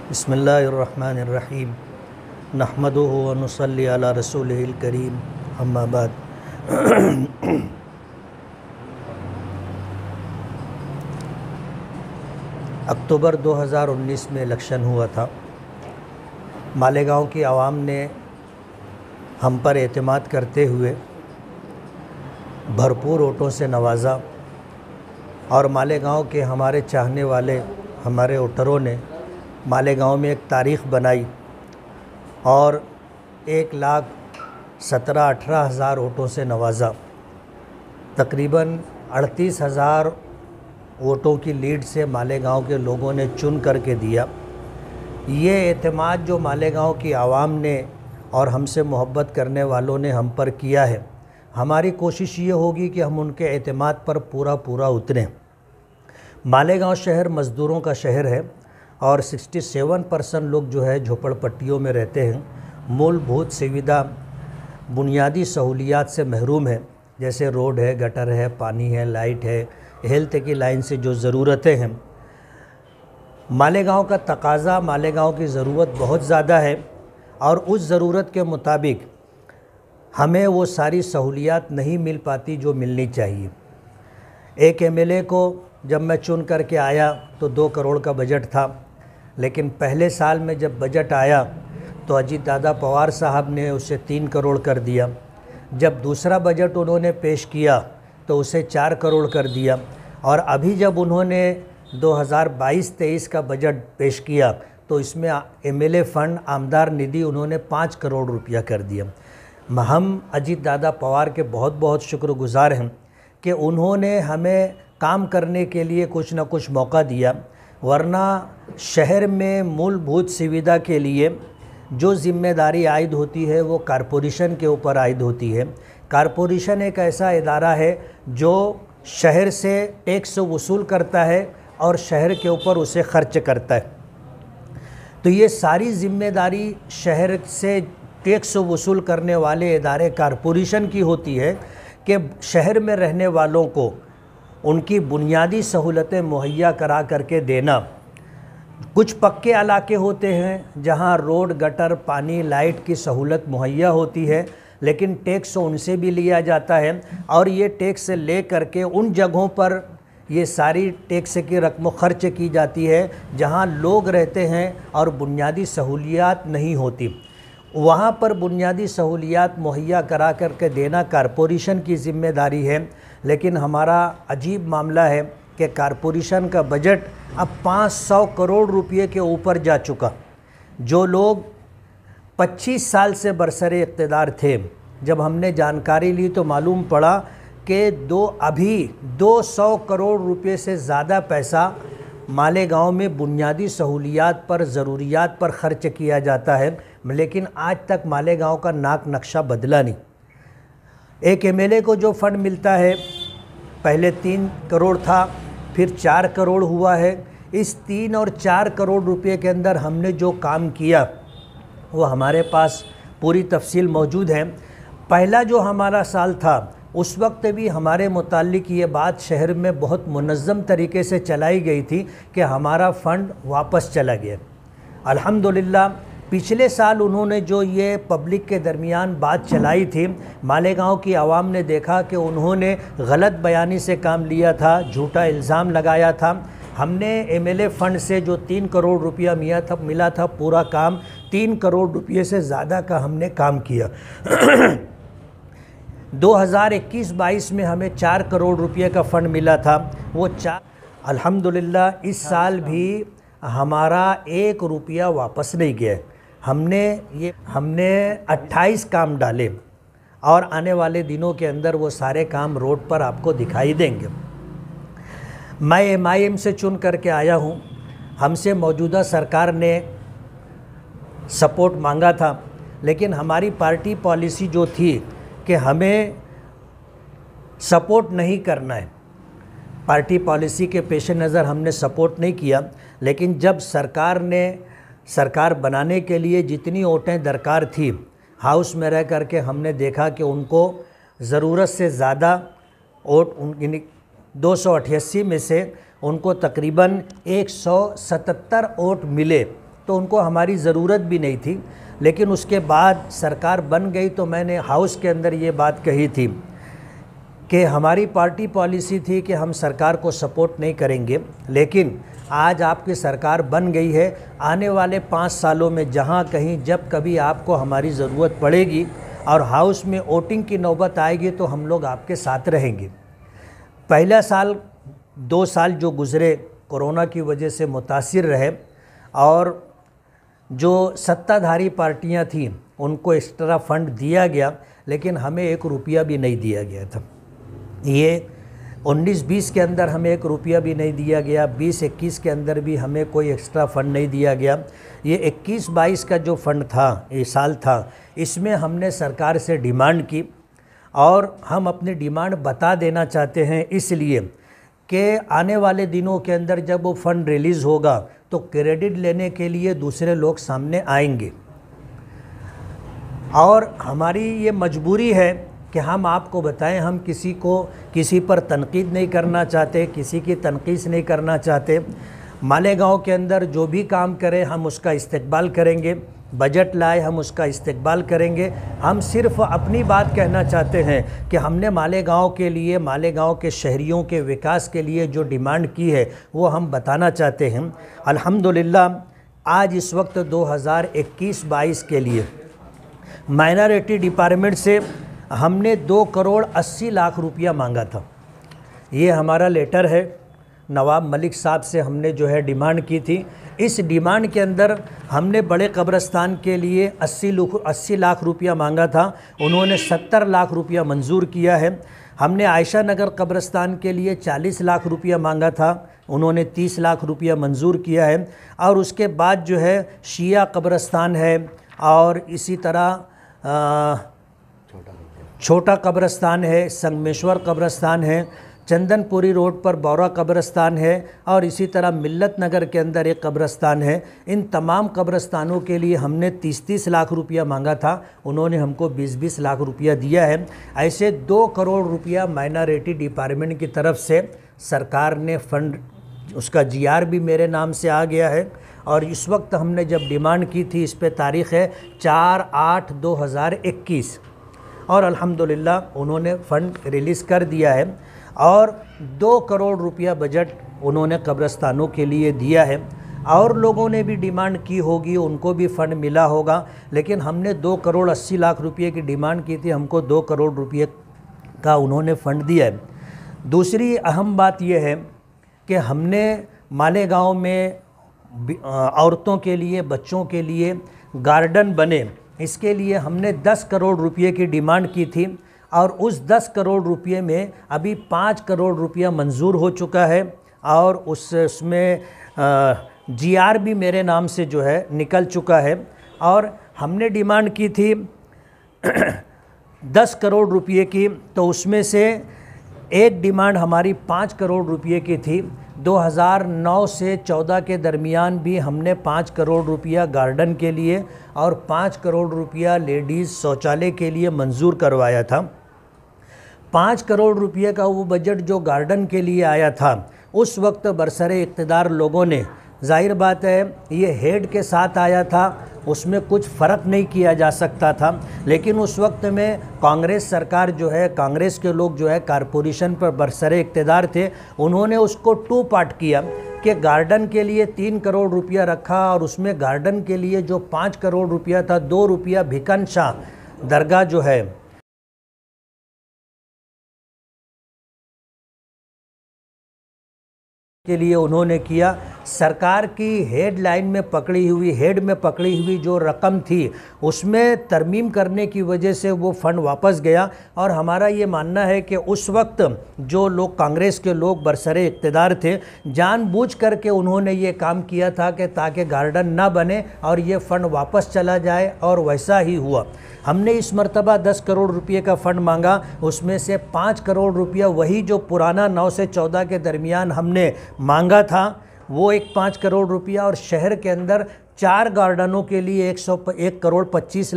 बिस्मिल्लाहिर्रहमानिर्रहीम नहमदुहु व नुसल्ली अला रसूलिहिल करीम अम्मा बाद। अक्टूबर 2019 में इलेक्शन हुआ था। मालेगांव की आवाम ने हम पर एतमाद करते हुए भरपूर वोटों से नवाजा और मालेगांव के हमारे चाहने वाले हमारे वोटरों ने मालेगांव में एक तारीख़ बनाई और 1,17,18,000 वोटों से नवाजा। तकरीबन 38,000 वोटों की लीड से मालेगांव के लोगों ने चुन करके दिया। ये एतमाद जो मालेगांव की आवाम ने और हमसे मोहब्बत करने वालों ने हम पर किया है, हमारी कोशिश ये होगी कि हम उनके एतमाद पर पूरा उतरें। मालेगांव शहर मज़दूरों का शहर है और 67% लोग जो है झोपड़पट्टियों में रहते हैं। मूलभूत सुविधा बुनियादी सहूलियात से महरूम है, जैसे रोड है, गटर है, पानी है, लाइट है, हेल्थ की लाइन से जो ज़रूरतें हैं। मालेगांव का तकाज़ा, मालेगांव की ज़रूरत बहुत ज़्यादा है और उस ज़रूरत के मुताबिक हमें वो सारी सहूलियात नहीं मिल पाती जो मिलनी चाहिए। एक एमएलए को जब मैं चुन करके आया तो 2 करोड़ का बजट था, लेकिन पहले साल में जब बजट आया तो अजीत दादा पवार साहब ने उसे 3 करोड़ कर दिया। जब दूसरा बजट उन्होंने पेश किया तो उसे 4 करोड़ कर दिया और अभी जब उन्होंने 2022-23 का बजट पेश किया तो इसमें एमएलए फ़ंड आमदार निधि उन्होंने 5 करोड़ रुपया कर दिया। हम अजीत दादा पवार के बहुत शुक्रगुज़ार हैं कि उन्होंने हमें काम करने के लिए कुछ न कुछ मौका दिया, वरना शहर में मूलभूत सुविधा के लिए जो ज़िम्मेदारी आयद होती है वो कारपोरेशन के ऊपर आयद होती है। कारपोरेशन एक ऐसा इदारा है जो शहर से टैक्स वसूल करता है और शहर के ऊपर उसे खर्च करता है। तो ये सारी ज़िम्मेदारी शहर से टैक्स वसूल करने वाले इदारे कारपोरेशन की होती है कि शहर में रहने वालों को उनकी बुनियादी सहूलतें मुहैया करा करके देना। कुछ पक्के इलाके होते हैं जहां रोड, गटर, पानी, लाइट की सहूलत मुहैया होती है, लेकिन टैक्स उनसे भी लिया जाता है और ये टैक्स ले करके उन जगहों पर ये सारी टैक्स की रकम खर्च की जाती है जहां लोग रहते हैं और बुनियादी सहूलियात नहीं होती। वहाँ पर बुनियादी सहूलियात मुहैया करा करके देना कारपोरेशन की ज़िम्मेदारी है। लेकिन हमारा अजीब मामला है कि कारपोरेशन का बजट अब 500 करोड़ रुपये के ऊपर जा चुका। जो लोग 25 साल से बरसरे इक़्तिदार थे, जब हमने जानकारी ली तो मालूम पड़ा कि अभी 200 करोड़ रुपये से ज़्यादा पैसा मालेगांव में बुनियादी सहूलियात पर, ज़रूरियात पर ख़र्च किया जाता है, लेकिन आज तक मालेगांव का नाक नक्शा बदला नहीं। एक एमएलए को जो फ़ंड मिलता है, पहले 3 करोड़ था, फिर 4 करोड़ हुआ है। इस 3 और 4 करोड़ रुपए के अंदर हमने जो काम किया वो हमारे पास पूरी तफसील मौजूद है। पहला जो हमारा साल था उस वक्त भी हमारे मुताल्लिक ये बात शहर में बहुत मुनज़्ज़म तरीके से चलाई गई थी कि हमारा फ़ंड वापस चला गया। अल्हम्दुलिल्लाह पिछले साल उन्होंने जो ये पब्लिक के दरमियान बात चलाई थी, मालेगांव की आवाम ने देखा कि उन्होंने गलत बयानी से काम लिया था, झूठा इल्ज़ाम लगाया था। हमने एमएलए फ़ंड से जो 3 करोड़ रुपया मिला था, पूरा काम 3 करोड़ रुपये से ज़्यादा का हमने काम किया। 2021-22 में हमें 4 करोड़ रुपये का फ़ंड मिला था। वो 4 अल्हम्दुलिल्लाह इस साल भी हमारा 1 रुपया वापस नहीं गया। हमने 28 काम डाले और आने वाले दिनों के अंदर वो सारे काम रोड पर आपको दिखाई देंगे। मैं एमआईएम से चुन करके आया हूँ। हमसे मौजूदा सरकार ने सपोर्ट मांगा था, लेकिन हमारी पार्टी पॉलिसी जो थी कि हमें सपोर्ट नहीं करना है, पार्टी पॉलिसी के पेश नज़र हमने सपोर्ट नहीं किया। लेकिन जब सरकार बनाने के लिए जितनी वोटें दरकार थी, हाउस में रह करके हमने देखा कि उनको ज़रूरत से ज़्यादा वोट 288 में से उनको तकरीबन 177 वोट मिले तो उनको हमारी ज़रूरत भी नहीं थी। लेकिन उसके बाद सरकार बन गई तो मैंने हाउस के अंदर ये बात कही थी कि हमारी पार्टी पॉलिसी थी कि हम सरकार को सपोर्ट नहीं करेंगे, लेकिन आज आपकी सरकार बन गई है, आने वाले 5 सालों में जहाँ कहीं जब कभी आपको हमारी ज़रूरत पड़ेगी और हाउस में वोटिंग की नौबत आएगी तो हम लोग आपके साथ रहेंगे। पहला साल 2 साल जो गुज़रे कोरोना की वजह से मुतासिर रहे और जो सत्ताधारी पार्टियां थीं उनको एक्स्ट्रा फंड दिया गया, लेकिन हमें 1 रुपया भी नहीं दिया गया था। ये 19-20 के अंदर हमें 1 रुपया भी नहीं दिया गया, 20-21 के अंदर भी हमें कोई एक्स्ट्रा फ़ंड नहीं दिया गया। ये 21-22 का जो फ़ंड था, ये साल था, इसमें हमने सरकार से डिमांड की और हम अपनी डिमांड बता देना चाहते हैं इसलिए कि आने वाले दिनों के अंदर जब वो फ़ंड रिलीज़ होगा तो क्रेडिट लेने के लिए दूसरे लोग सामने आएंगे और हमारी ये मजबूरी है कि हम आपको बताएं, हम किसी पर तनकीद नहीं करना चाहते, किसी की तनकीस नहीं करना चाहते। मालेगांव के अंदर जो भी काम करें हम उसका इस्तकबाल करेंगे, बजट लाए हम उसका इस्तकबाल करेंगे। हम सिर्फ अपनी बात कहना चाहते हैं कि हमने मालेगांव के लिए, मालेगांव के शहरियों के विकास के लिए जो डिमांड की है वो हम बताना चाहते हैं। अल्हम्दुलिल्लाह आज इस वक्त 2021-22 के लिए माइनॉरिटी डिपार्टमेंट से हमने 2 करोड़ 80 लाख रुपया मांगा था। ये हमारा लेटर है, नवाब मलिक साहब से हमने जो है डिमांड की थी। इस डिमांड के अंदर हमने बड़े कब्रस्तान के लिए 80 लाख रुपया मांगा था, उन्होंने 70 लाख रुपया मंजूर किया है। हमने आयशा नगर कब्रस्तान के लिए 40 लाख रुपया मांगा था, उन्होंने 30 लाख रुपया मंजूर किया है। और उसके बाद जो है शिया कब्रस्तान है और इसी तरह छोटा कब्रस्तान है, संगमेश्वर कब्रस्तान है, चंदनपुरी रोड पर बौरा कब्रस्तान है और इसी तरह मिल्लत नगर के अंदर एक कब्रस्तान है। इन तमाम कब्रस्तानों के लिए हमने 30-30 लाख रुपया मांगा था, उन्होंने हमको 20-20 लाख रुपया दिया है। ऐसे 2 करोड़ रुपया माइनॉरिटी डिपार्टमेंट की तरफ से सरकार ने फ़ंड, उसका GR भी मेरे नाम से आ गया है। और इस वक्त हमने जब डिमांड की थी, इस पे तारीख़ है 4/8/2021 और अल्हम्दुलिल्लाह उन्होंने फ़ंड रिलीज़ कर दिया है और 2 करोड़ रुपया बजट उन्होंने कब्रस्तानों के लिए दिया है। और लोगों ने भी डिमांड की होगी, उनको भी फ़ंड मिला होगा, लेकिन हमने 2 करोड़ 80 लाख रुपये की डिमांड की थी, हमको 2 करोड़ रुपये का उन्होंने फ़ंड दिया है। दूसरी अहम बात यह है कि हमने मालेगांव में औरतों के लिए, बच्चों के लिए गार्डन बने, इसके लिए हमने 10 करोड़ रुपये की डिमांड की थी और उस 10 करोड़ रुपये में अभी 5 करोड़ रुपया मंजूर हो चुका है और उसमें GR भी मेरे नाम से जो है निकल चुका है। और हमने डिमांड की थी 10 करोड़ रुपये की, तो उसमें से एक डिमांड हमारी 5 करोड़ रुपये की थी। 2009 से 14 के दरमियान भी हमने 5 करोड़ रुपया गार्डन के लिए और 5 करोड़ रुपया लेडीज़ शौचालय के लिए मंजूर करवाया था। 5 करोड़ रुपये का वो बजट जो गार्डन के लिए आया था, उस वक्त बरसरे इक़्तिदार लोगों ने, जाहिर बात है ये हेड के साथ आया था, उसमें कुछ फ़र्क नहीं किया जा सकता था, लेकिन उस वक्त में कांग्रेस सरकार जो है, कांग्रेस के लोग जो है कारपोरेशन पर बरसरे इक़्तिदार थे, उन्होंने उसको 2 पार्ट किया कि गार्डन के लिए 3 करोड़ रुपया रखा और उसमें गार्डन के लिए जो 5 करोड़ रुपया था, 2 रुपया भिकन शाह दरगाह जो है के लिए उन्होंने किया। सरकार की हेडलाइन में पकड़ी हुई, हेड में पकड़ी हुई जो रकम थी उसमें तरमीम करने की वजह से वो फ़ंड वापस गया। और हमारा ये मानना है कि उस वक्त जो लोग, कांग्रेस के लोग बरसरे इक़्तिदार थे, जानबूझ करके उन्होंने ये काम किया था कि ताकि गार्डन ना बने और ये फ़ंड वापस चला जाए, और वैसा ही हुआ। हमने इस मरतबा 10 करोड़ रुपये का फ़ंड मांगा, उसमें से 5 करोड़ रुपया वही जो पुराना 9 से 14 के दरमियान हमने मांगा था, वो एक 5 करोड़ रुपया, और शहर के अंदर 4 गार्डनों के लिए 1 करोड़ 25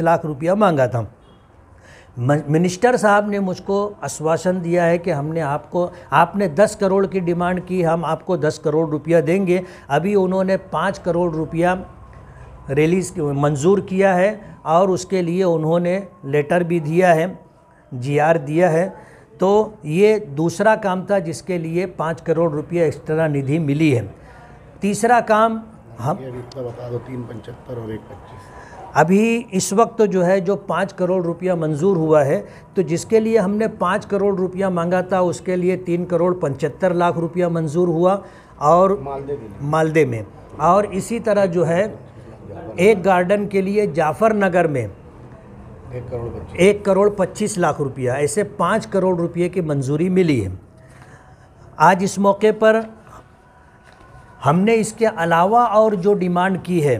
लाख रुपया मांगा था। मिनिस्टर साहब ने मुझको आश्वासन दिया है कि आपने 10 करोड़ की डिमांड की, हम आपको 10 करोड़ रुपया देंगे। अभी उन्होंने 5 करोड़ रुपया मंजूर किया है और उसके लिए उन्होंने लेटर भी दिया है, जीआर दिया है। तो ये दूसरा काम था जिसके लिए 5 करोड़ रुपया एक्स्ट्रा निधि मिली है। तीसरा काम हम बता दो, 375 और 125। अभी इस वक्त तो जो है जो 5 करोड़ रुपया मंजूर हुआ है, तो जिसके लिए हमने 5 करोड़ रुपया मांगा था उसके लिए 3 करोड़ 75 लाख रुपया मंजूर हुआ और मालदे में। और इसी तरह जो है एक गार्डन के लिए जाफर नगर में 1 करोड़ 25 लाख रुपया, ऐसे 5 करोड़ रुपये की मंजूरी मिली है। आज इस मौके पर हमने इसके अलावा और जो डिमांड की है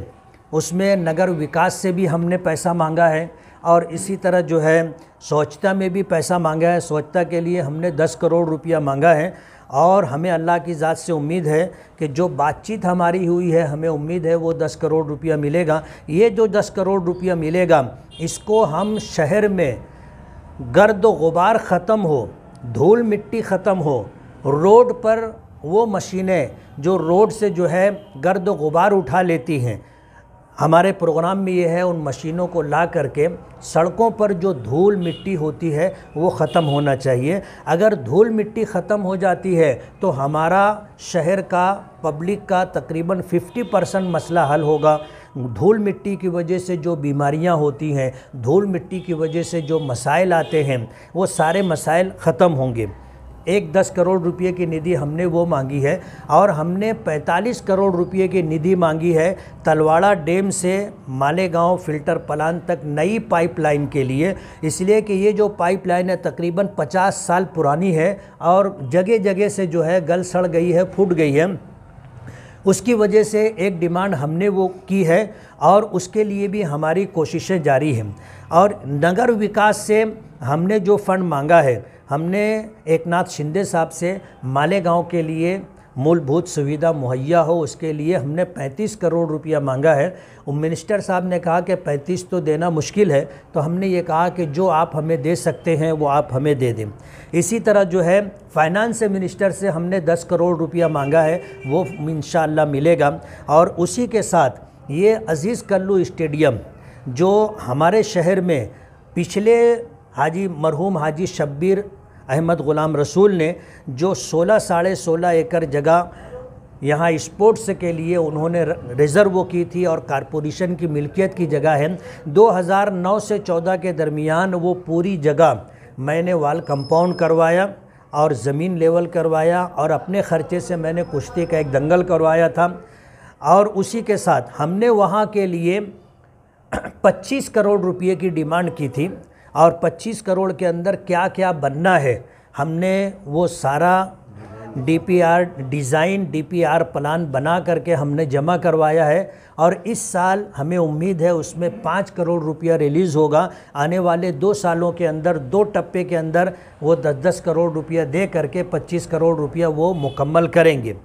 उसमें नगर विकास से भी हमने पैसा मांगा है और इसी तरह जो है स्वच्छता में भी पैसा मांगा है। स्वच्छता के लिए हमने 10 करोड़ रुपया मांगा है और हमें अल्लाह की ज़ात से उम्मीद है कि जो बातचीत हमारी हुई है, हमें उम्मीद है वो 10 करोड़ रुपया मिलेगा। ये जो 10 करोड़ रुपया मिलेगा इसको हम शहर में गर्द गुबार ख़त्म हो, धूल मिट्टी ख़त्म हो, रोड पर वो मशीनें जो रोड से जो है गर्द गुबार उठा लेती हैं, हमारे प्रोग्राम में ये है उन मशीनों को ला करके सड़कों पर जो धूल मिट्टी होती है वो ख़त्म होना चाहिए। अगर धूल मिट्टी ख़त्म हो जाती है तो हमारा शहर का, पब्लिक का तकरीबन 50% मसला हल होगा। धूल मिट्टी की वजह से जो बीमारियां होती हैं, धूल मिट्टी की वजह से जो मसाइल आते हैं, वो सारे मसाइल ख़त्म होंगे। 10 करोड़ रुपये की निधि हमने वो मांगी है और हमने 45 करोड़ रुपये की निधि मांगी है तलवाड़ा डैम से मालेगांव फ़िल्टर प्लांट तक नई पाइपलाइन के लिए। इसलिए कि ये जो पाइपलाइन है तकरीबन 50 साल पुरानी है और जगह जगह से जो है गल सड़ गई है, फूट गई है। उसकी वजह से एक डिमांड हमने वो की है और उसके लिए भी हमारी कोशिशें जारी हैं। और नगर विकास से हमने जो फ़ंड मांगा है, हमने एकनाथ शिंदे साहब से मालेगांव के लिए मूलभूत सुविधा मुहैया हो उसके लिए हमने 35 करोड़ रुपया मांगा है। मिनिस्टर साहब ने कहा कि 35 तो देना मुश्किल है, तो हमने ये कहा कि जो आप हमें दे सकते हैं वो आप हमें दे दें। इसी तरह जो है फाइनेंस मिनिस्टर से हमने 10 करोड़ रुपया मांगा है, वो इंशाअल्लाह मिलेगा। और उसी के साथ ये अज़ीज़ कल्लू स्टेडियम जो हमारे शहर में पिछले मरहूम हाजी शब्बीर अहमद ग़ुलाम रसूल ने जो 16.5 एकड़ जगह यहाँ स्पोर्ट्स के लिए उन्होंने रिज़र्व की थी और कारपोरेशन की मिल्कियत की जगह है। 2009 से 14 के दरमियान वो पूरी जगह मैंने वाल कंपाउंड करवाया और ज़मीन लेवल करवाया और अपने ख़र्चे से मैंने कुश्ती का एक दंगल करवाया था। और उसी के साथ हमने वहाँ के लिए 25 करोड़ रुपये की डिमांड की थी और 25 करोड़ के अंदर क्या क्या बनना है हमने वो सारा डीपीआर प्लान बना करके हमने जमा करवाया है। और इस साल हमें उम्मीद है उसमें 5 करोड़ रुपया रिलीज़ होगा। आने वाले 2 सालों के अंदर 2 टप्पे के अंदर वो 10-10 करोड़ रुपया दे करके 25 करोड़ रुपया वो मुकम्मल करेंगे।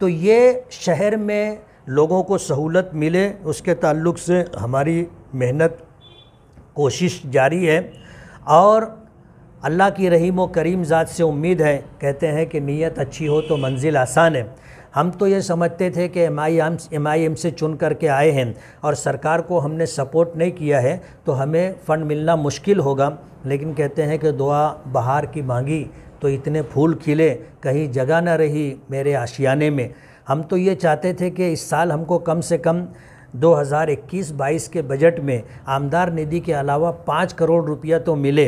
तो ये शहर में लोगों को सहूलत मिले उसके ताल्लुक़ से हमारी मेहनत कोशिश जारी है। और अल्लाह की रहीम व करीम ज़ात से उम्मीद है, कहते हैं कि नीयत अच्छी हो तो मंजिल आसान है। हम तो ये समझते थे कि MIM से चुन करके आए हैं और सरकार को हमने सपोर्ट नहीं किया है तो हमें फ़ंड मिलना मुश्किल होगा। लेकिन कहते हैं कि दुआ बहार की मांगी तो इतने फूल खिले, कहीं जगह न रही मेरे आशियाने में। हम तो ये चाहते थे कि इस साल हमको कम से कम 2021-22 के बजट में आमदार निधि के अलावा 5 करोड़ रुपया तो मिले,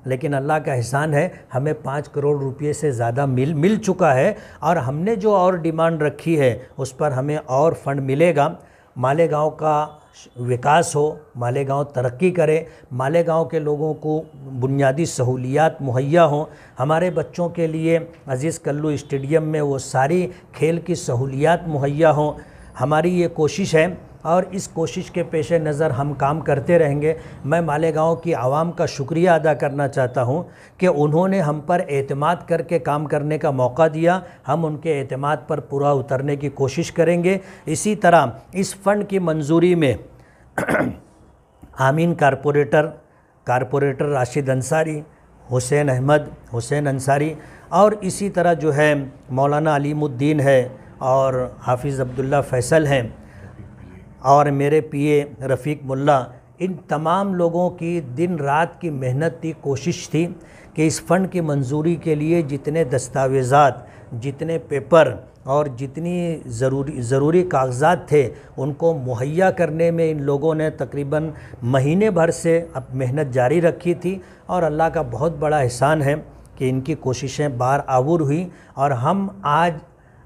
लेकिन अल्लाह का एहसान है हमें 5 करोड़ रुपये से ज़्यादा मिल चुका है। और हमने जो और डिमांड रखी है उस पर हमें और फंड मिलेगा। मालेगांव का विकास हो, मालेगांव तरक्की करे, मालेगांव के लोगों को बुनियादी सहूलियात मुहैया हों। हमारे बच्चों के लिए अज़ीज़ कल्लू स्टेडियम में वो सारी खेल की सहूलियात मुहैया हों। हमारी ये कोशिश है और इस कोशिश के पेश नज़र हम काम करते रहेंगे। मैं मालेगांव की आवाम का शुक्रिया अदा करना चाहता हूं कि उन्होंने हम पर एतमाद करके काम करने का मौका दिया। हम उनके एतमाद पर पूरा उतरने की कोशिश करेंगे। इसी तरह इस फ़ंड की मंजूरी में आमीन कारपोरेटर कारपोरेटर राशिद अंसारी, हुसैन अंसारी, और इसी तरह जो है मौलाना अलीमुद्दीन है और हाफिज़ अब्दुल्ला फैसल हैं और मेरे पीए रफ़ीक मुल्ला। इन तमाम लोगों की दिन रात की मेहनत थी, कोशिश थी कि इस फ़ंड की मंजूरी के लिए जितने दस्तावेज़ात, जितने पेपर और जितनी ज़रूरी कागज़ात थे उनको मुहैया करने में इन लोगों ने तकरीबन महीने भर से अब मेहनत जारी रखी थी। और अल्लाह का बहुत बड़ा एहसान है कि इनकी कोशिशें बार आवर हुई और हम आज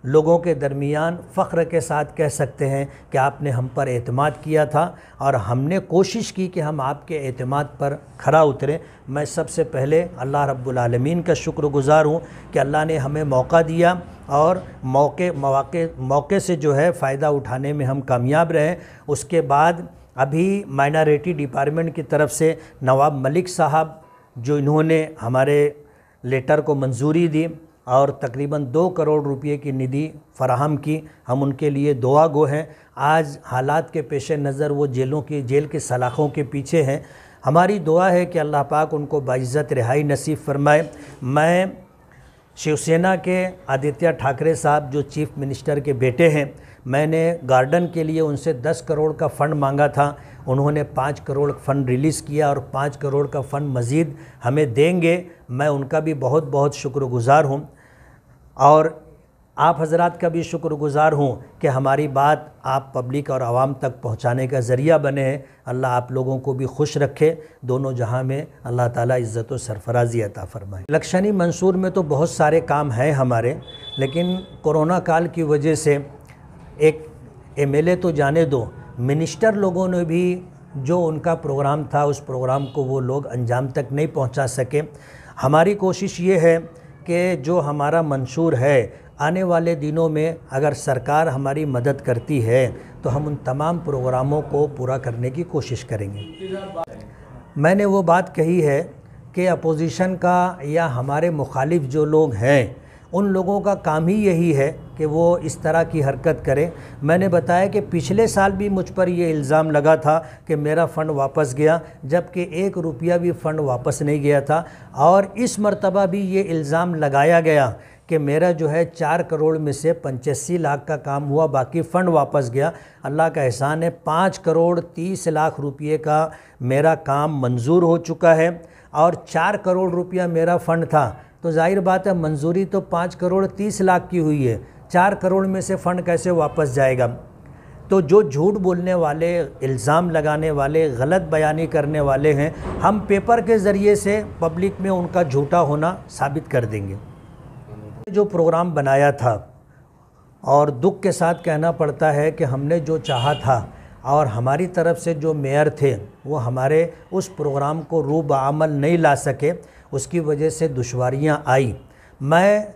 लोगों के दरमियान फ़ख्र के साथ कह सकते हैं कि आपने हम पर एतमाद किया था और हमने कोशिश की कि हम आपके एतमाद पर खरा उतरें। मैं सबसे पहले अल्लाह रब्बुल आलमीन का शुक्रगुज़ार हूँ कि अल्लाह ने हमें मौका दिया और मौके से जो है फ़ायदा उठाने में हम कामयाब रहे। उसके बाद अभी माइनॉरिटी डिपार्टमेंट की तरफ से नवाब मलिक साहब जो इन्होंने हमारे लेटर को मंजूरी दी और तकरीबन 2 करोड़ रुपए की निधि फ़राहम की, हम उनके लिए दुआ गो हैं। आज हालात के पेश नज़र वो जेल की सलाखों के पीछे हैं। हमारी दुआ है कि अल्लाह पाक उनको बाइज़्ज़त रिहाई नसीब फरमाए। मैं शिवसेना के आदित्य ठाकरे साहब जो चीफ मिनिस्टर के बेटे हैं, मैंने गार्डन के लिए उनसे 10 करोड़ का फ़ंड मांगा था, उन्होंने 5 करोड़ फ़ंड रिलीज़ किया और 5 करोड़ का फ़ंड मज़ीद हमें देंगे। मैं उनका भी बहुत बहुत शुक्रगुज़ार हूँ और आप हज़रात का भी शुक्रगुज़ार हूँ कि हमारी बात आप पब्लिक और आवाम तक पहुँचाने का ज़रिया बने हैं। अल्लाह आप लोगों को भी खुश रखे, दोनों जहां में अल्लाह ताला इज़्ज़त व सरफराज़ी अता फ़रमाए। इलेक्शनी मंसूर में तो बहुत सारे काम हैं हमारे, लेकिन कोरोना काल की वजह से एक एमएलए तो जाने दो, मिनिस्टर लोगों ने भी जो उनका प्रोग्राम था उस प्रोग्राम को वो लोग अंजाम तक नहीं पहुंचा सके। हमारी कोशिश ये है कि जो हमारा मंशूर है आने वाले दिनों में अगर सरकार हमारी मदद करती है तो हम उन तमाम प्रोग्रामों को पूरा करने की कोशिश करेंगे। मैंने वो बात कही है कि अपोजिशन का या हमारे मुखालिफ जो लोग हैं उन लोगों का काम ही यही है कि वो इस तरह की हरकत करें। मैंने बताया कि पिछले साल भी मुझ पर ये इल्ज़ाम लगा था कि मेरा फ़ंड वापस गया, जबकि 1 रुपया भी फ़ंड वापस नहीं गया था। और इस मर्तबा भी ये इल्ज़ाम लगाया गया कि मेरा जो है 4 करोड़ में से 85 लाख का काम हुआ, बाकी फ़ंड वापस गया। अल्लाह का एहसान है 5 करोड़ 30 लाख रुपये का मेरा काम मंजूर हो चुका है और 4 करोड़ रुपया मेरा फ़ंड था। तो जाहिर बात है मंजूरी तो 5 करोड़ 30 लाख की हुई है, 4 करोड़ में से फ़ंड कैसे वापस जाएगा। तो जो झूठ बोलने वाले, इल्ज़ाम लगाने वाले, गलत बयानी करने वाले हैं, हम पेपर के ज़रिए से पब्लिक में उनका झूठा होना साबित कर देंगे। जो प्रोग्राम बनाया था और दुख के साथ कहना पड़ता है कि हमने जो चाहा था और हमारी तरफ से जो मेयर थे वो हमारे उस प्रोग्राम को रूब अमल नहीं ला सके, उसकी वजह से दुश्वारियां आई। मैं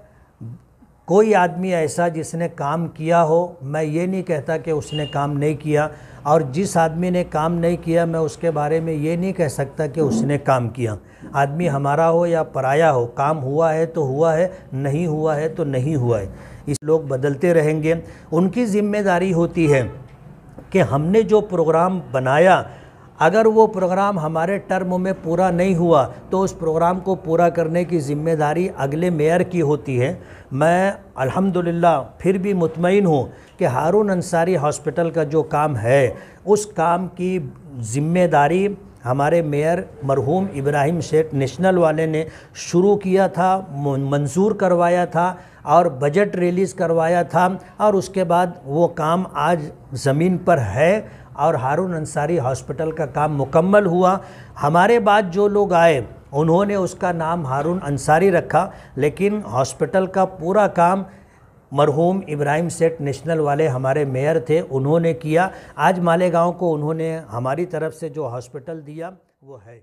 कोई आदमी ऐसा जिसने काम किया हो, मैं ये नहीं कहता कि उसने काम नहीं किया, और जिस आदमी ने काम नहीं किया मैं उसके बारे में ये नहीं कह सकता कि उसने काम किया। आदमी हमारा हो या पराया हो, काम हुआ है तो हुआ है, नहीं हुआ है तो नहीं हुआ है। इस लोग बदलते रहेंगे। उनकी ज़िम्मेदारी होती है कि हमने जो प्रोग्राम बनाया, अगर वो प्रोग्राम हमारे टर्म में पूरा नहीं हुआ तो उस प्रोग्राम को पूरा करने की ज़िम्मेदारी अगले मेयर की होती है। मैं अल्हम्दुलिल्लाह फिर भी मुतमईन हूँ कि हारून अंसारी हॉस्पिटल का जो काम है उस काम की ज़िम्मेदारी हमारे मेयर मरहूम इब्राहिम सेठ नेशनल वाले ने शुरू किया था, मंजूर करवाया था और बजट रिलीज़ करवाया था, और उसके बाद वो काम आज ज़मीन पर है और हारून अंसारी हॉस्पिटल का काम मुकम्मल हुआ। हमारे बाद जो लोग आए उन्होंने उसका नाम हारून अंसारी रखा, लेकिन हॉस्पिटल का पूरा काम मरहूम इब्राहिम सेठ नेशनल वाले हमारे मेयर थे, उन्होंने किया। आज मालेगांव को उन्होंने हमारी तरफ से जो हॉस्पिटल दिया वो है।